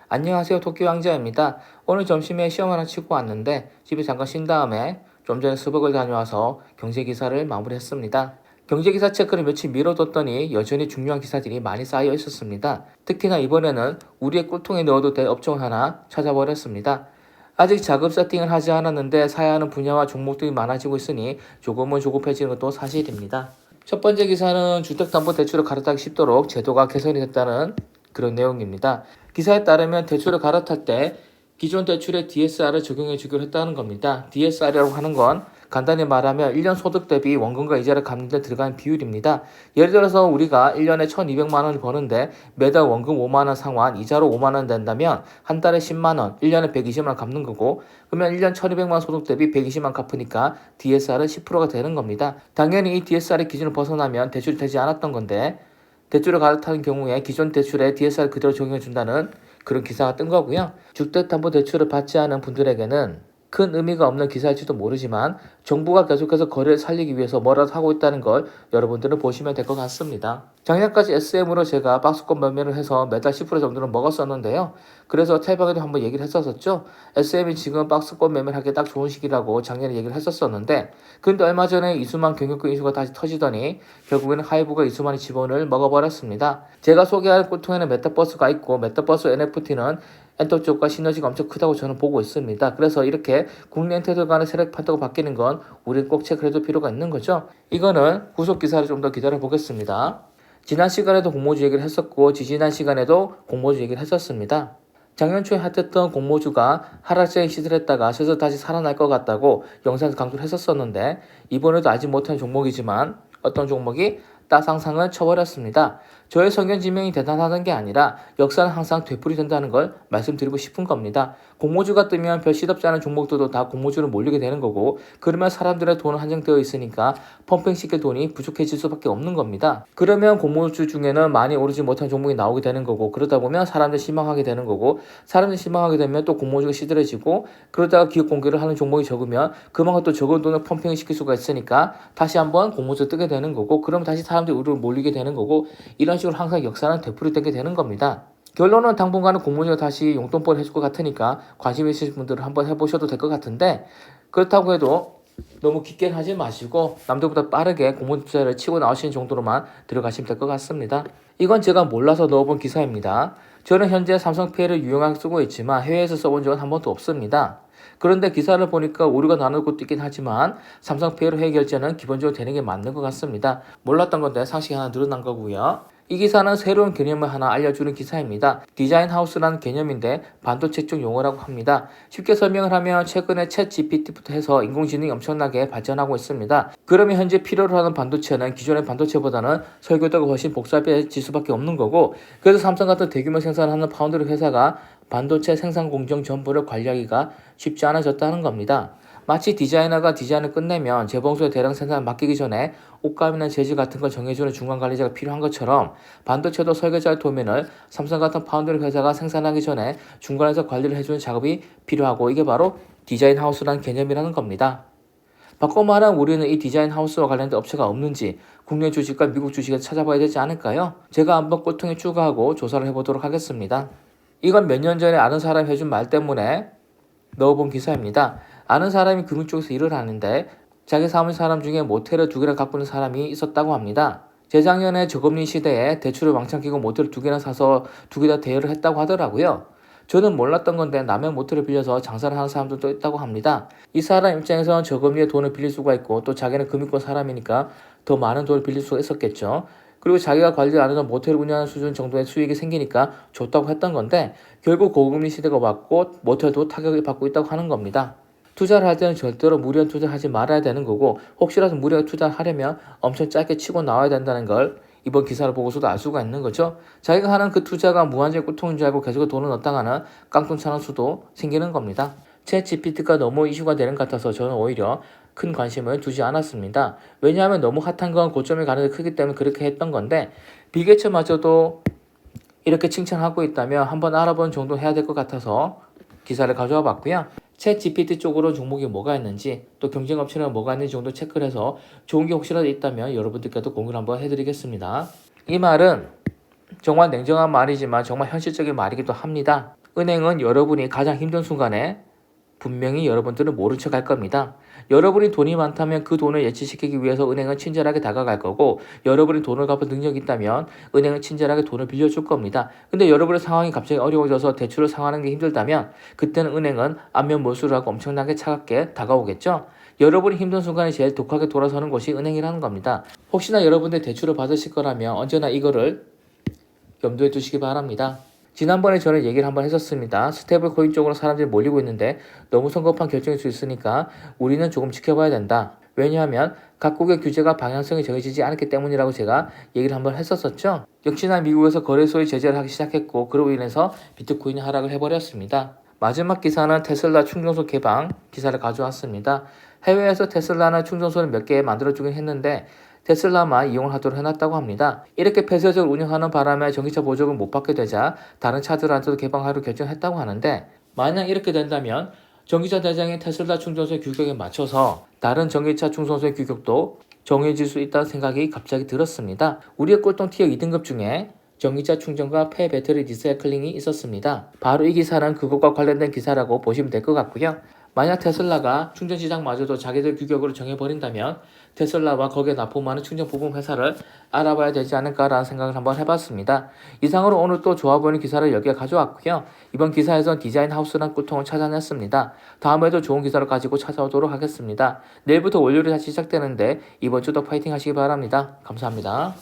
안녕하세요. 토끼 왕자입니다. 오늘 점심에 시험 하나 치고 왔는데 집에 잠깐 쉰 다음에 좀 전에 스벅을 다녀와서 경제기사를 마무리했습니다. 경제기사 체크를 며칠 미뤄뒀더니 여전히 중요한 기사들이 많이 쌓여 있었습니다. 특히나 이번에는 우리의 꿀통에 넣어도 될 업종을 하나 찾아버렸습니다. 아직 자금 세팅을 하지 않았는데 사야 하는 분야와 종목들이 많아지고 있으니 조금은 조급해지는 것도 사실입니다. 첫 번째 기사는 주택담보대출을 갈아타기 쉽도록 제도가 개선이 됐다는 그런 내용입니다. 기사에 따르면 대출을 갈아탈 때 기존 대출에 DSR을 적용해 주기로 했다는 겁니다. DSR이라고 하는 건 간단히 말하면 1년 소득 대비 원금과 이자를 갚는 데 들어가는 비율입니다. 예를 들어서 우리가 1년에 1200만 원을 버는데 매달 원금 5만 원 상환, 이자로 5만 원 낸다면 한 달에 10만 원, 1년에 120만 원 갚는 거고 그러면 1년 1200만 원 소득 대비 120만 원 갚으니까 DSR은 10%가 되는 겁니다. 당연히 이 DSR의 기준을 벗어나면 대출이 되지 않았던 건데 대출을 갈아타는 경우에 기존 대출에 DSR 그대로 적용해 준다는 그런 기사가 뜬 거고요. 주택담보대출을 받지 않은 분들에게는 큰 의미가 없는 기사일지도 모르지만 정부가 계속해서 거래를 살리기 위해서 뭐라도 하고 있다는 걸 여러분들은 보시면 될 것 같습니다. 작년까지 SM으로 제가 박스권 매매를 해서 매달 10% 정도는 먹었었는데요. 그래서 탈방에도 한번 얘기를 했었죠. SM이 지금 박스권 매매를 하기 딱 좋은 시기라고 작년에 얘기를 했었었는데 근데 얼마 전에 이수만 경영권 이슈가 다시 터지더니 결국에는 하이브가 이수만이 지분을 먹어버렸습니다. 제가 소개할 꿀통에는 메타버스가 있고 메타버스 NFT는 엔터 쪽과 시너지가 엄청 크다고 저는 보고 있습니다. 그래서 이렇게 국내 엔터들 간의 세력 판도가 바뀌는 건 우리는 꼭 체크를 해둘 필요가 있는 거죠. 이거는 후속 기사를 좀 더 기다려 보겠습니다. 지난 시간에도 공모주 얘기를 했었고 지지난 시간에도 공모주 얘기를 했었습니다. 작년 초에 핫했던 공모주가 하락장에 시들했다가 슬슬 다시 살아날 것 같다고 영상에서 강조를 했었었는데 이번에도 알지 못한 종목이지만 어떤 종목이 따상상을 쳐버렸습니다. 저의 성견지명이 대단하다는 게 아니라 역사는 항상 되풀이된다는 걸 말씀드리고 싶은 겁니다. 공모주가 뜨면 별 시덥지 않은 종목들도 다 공모주로 몰리게 되는 거고 그러면 사람들의 돈은 한정되어 있으니까 펌핑시킬 돈이 부족해질 수밖에 없는 겁니다. 그러면 공모주 중에는 많이 오르지 못한 종목이 나오게 되는 거고 그러다 보면 사람들 실망하게 되는 거고 사람들 실망하게 되면 또 공모주가 시들해지고 그러다가 기업 공개를 하는 종목이 적으면 그만큼 또 적은 돈을 펌핑을 시킬 수가 있으니까 다시 한번 공모주 뜨게 되는 거고 그러면 다시 사람들이 우리로 몰리게 되는 거고 이런 식으로 항상 역사는 되풀이되게 되는 겁니다. 결론은 당분간은 공모주가 다시 용돈벌이 해줄 것 같으니까 관심 있으신 분들은 한번 해보셔도 될 것 같은데 그렇다고 해도 너무 깊게 하지 마시고 남들보다 빠르게 공모주 투자를 치고 나오시는 정도로만 들어가시면 될 것 같습니다. 이건 제가 몰라서 넣어본 기사입니다. 저는 현재 삼성페이를 유용하게 쓰고 있지만 해외에서 써본 적은 한 번도 없습니다. 그런데 기사를 보니까 오류가 나는 곳도 있긴 하지만 삼성페이로 해외 결제는 기본적으로 되는 게 맞는 것 같습니다. 몰랐던 건데 상식이 하나 늘어난 거고요. 이 기사는 새로운 개념을 하나 알려주는 기사입니다. 디자인 하우스라는 개념인데 반도체 쪽 용어라고 합니다. 쉽게 설명을 하면 최근에 챗 GPT부터 해서 인공지능이 엄청나게 발전하고 있습니다. 그러면 현재 필요로 하는 반도체는 기존의 반도체보다는 설계도가 훨씬 복잡해질 수밖에 없는 거고 그래서 삼성 같은 대규모 생산하는 파운드리 회사가 반도체 생산 공정 전부를 관리하기가 쉽지 않아졌다는 겁니다. 마치 디자이너가 디자인을 끝내면 재봉소에 대량 생산을 맡기기 전에 옷감이나 재질 같은 걸 정해주는 중간 관리자가 필요한 것처럼 반도체도 설계자의 도면을 삼성 같은 파운드리 회사가 생산하기 전에 중간에서 관리를 해주는 작업이 필요하고 이게 바로 디자인 하우스라는 개념이라는 겁니다. 바꿔 말하면 우리는 이 디자인 하우스와 관련된 업체가 없는지 국내 주식과 미국 주식을 찾아봐야 되지 않을까요? 제가 한번 꼴통에 추가하고 조사를 해보도록 하겠습니다. 이건 몇 년 전에 아는 사람이 해준 말 때문에 넣어본 기사입니다. 아는 사람이 금융 쪽에서 일을 하는데 자기 사무실 사람 중에 모텔을 2개나 갖고 있는 사람이 있었다고 합니다. 재작년에 저금리 시대에 대출을 왕창 끼고 모텔을 2개나 사서 2개 다 대여를 했다고 하더라고요. 저는 몰랐던 건데 남의 모텔을 빌려서 장사를 하는 사람들도 있다고 합니다. 이 사람 입장에서는 저금리에 돈을 빌릴 수가 있고 또 자기는 금융권 사람이니까 더 많은 돈을 빌릴 수가 있었겠죠. 그리고 자기가 관리를 안 해도 모텔을 운영하는 수준 정도의 수익이 생기니까 좋다고 했던 건데 결국 고금리 시대가 왔고 모텔도 타격을 받고 있다고 하는 겁니다. 투자를 할 때는 절대로 무리한 투자를 하지 말아야 되는 거고 혹시라도 무리하게 투자를 하려면 엄청 짧게 치고 나와야 된다는 걸 이번 기사를 보고서도 알 수가 있는 거죠. 자기가 하는 그 투자가 무한정 꿀통인 줄 알고 계속 돈을 넣다가는 깡통 차는 수도 생기는 겁니다. 챗 GPT가 너무 이슈가 되는 것 같아서 저는 오히려 큰 관심을 두지 않았습니다. 왜냐하면 너무 핫한 건 고점이 가능성이 크기 때문에 그렇게 했던 건데 비계처마저도 이렇게 칭찬하고 있다면 한번 알아보는 정도 해야 될 것 같아서 기사를 가져와 봤고요. 챗 GPT 쪽으로 종목이 뭐가 있는지 또 경쟁업체는 뭐가 있는지 정도 체크를 해서 좋은 게 혹시라도 있다면 여러분들께도 공유를 한번 해드리겠습니다. 이 말은 정말 냉정한 말이지만 정말 현실적인 말이기도 합니다. 은행은 여러분이 가장 힘든 순간에 분명히 여러분들은 모른 척 할 겁니다. 여러분이 돈이 많다면 그 돈을 예치시키기 위해서 은행은 친절하게 다가갈 거고, 여러분이 돈을 갚을 능력이 있다면 은행은 친절하게 돈을 빌려줄 겁니다. 근데 여러분의 상황이 갑자기 어려워져서 대출을 상환하는 게 힘들다면 그때는 은행은 안면 몰수를 하고 엄청나게 차갑게 다가오겠죠. 여러분이 힘든 순간에 제일 독하게 돌아서는 곳이 은행이라는 겁니다. 혹시나 여러분들 대출을 받으실 거라면 언제나 이거를 염두에 두시기 바랍니다. 지난번에 저는 얘기를 한번 했었습니다. 스테이블 코인 쪽으로 사람들이 몰리고 있는데 너무 성급한 결정일 수 있으니까 우리는 조금 지켜봐야 된다. 왜냐하면 각국의 규제가 방향성이 정해지지 않았기 때문이라고 제가 얘기를 한번 했었었죠. 역시나 미국에서 거래소의 제재를 하기 시작했고, 그로 인해서 비트코인이 하락을 해버렸습니다. 마지막 기사는 테슬라 충전소 개방 기사를 가져왔습니다. 해외에서 테슬라는 충전소를 몇 개 만들어주긴 했는데 테슬라만 이용을 하도록 해놨다고 합니다. 이렇게 폐쇄적으로 운영하는 바람에 전기차 보조금을 못 받게 되자 다른 차들한테도 개방하기로 결정했다고 하는데, 만약 이렇게 된다면 전기차 대장인 테슬라 충전소의 규격에 맞춰서 다른 전기차 충전소의 규격도 정해질 수 있다는 생각이 갑자기 들었습니다. 우리의 꼴통 티어 2등급 중에 전기차 충전과 폐배터리 리사이클링이 있었습니다. 바로 이 기사는 그것과 관련된 기사라고 보시면 될 것 같고요. 만약 테슬라가 충전 시장마저도 자기들 규격으로 정해버린다면 테슬라와 거기에 납품하는 충전 부품 회사를 알아봐야 되지 않을까라는 생각을 한번 해봤습니다. 이상으로 오늘 또 좋아 보이는 기사를 10개 가져왔고요. 이번 기사에선 디자인 하우스란 꿀통을 찾아냈습니다. 다음에도 좋은 기사를 가지고 찾아오도록 하겠습니다. 내일부터 월요일이 다시 시작되는데 이번 주도 파이팅 하시기 바랍니다. 감사합니다.